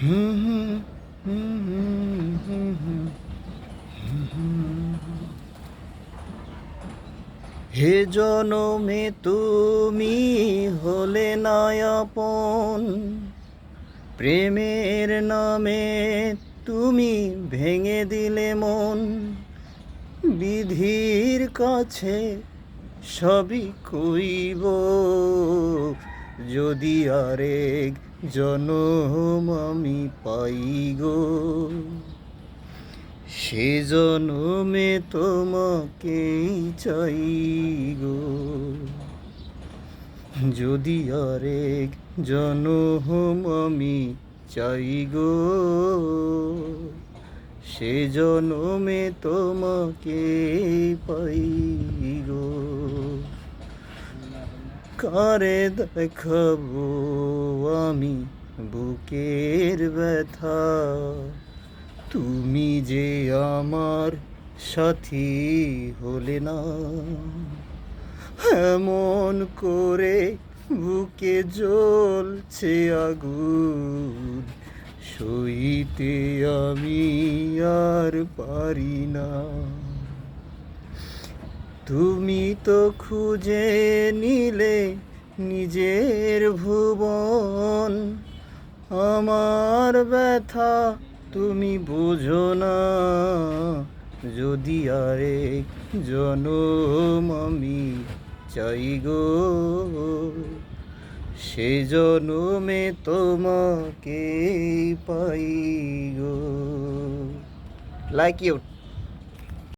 হুম হুম হুম হুম হুম হুম হুম। হে জনমে তুমি হলে না আপন, প্রেমের নামে তুমি ভেঙে দিলে মন। বিধির কাছে সবই কইব, যদি আরেক জনম আমি পাই গো, সে জনমে তোমাকেই চাই গো। যদি আরেক জনম আমি চাই গো, সে জনমে তোমাকে পাই গো। কারে দেখাবো আমি বুকের ব্যথা, তুমি যে আমার সাথী হলে না। এমন করে বুকে জ্বলছে আগুন, সইতে আমি আর পারি না। তুমি তো খুঁজে নিলে নিজের ভুবন, আমার ব্যথা তুমি বোঝো না। যদি আরেক জনম আমি চাই গো, সে জনমে তোমাকে পাই গো। Like you.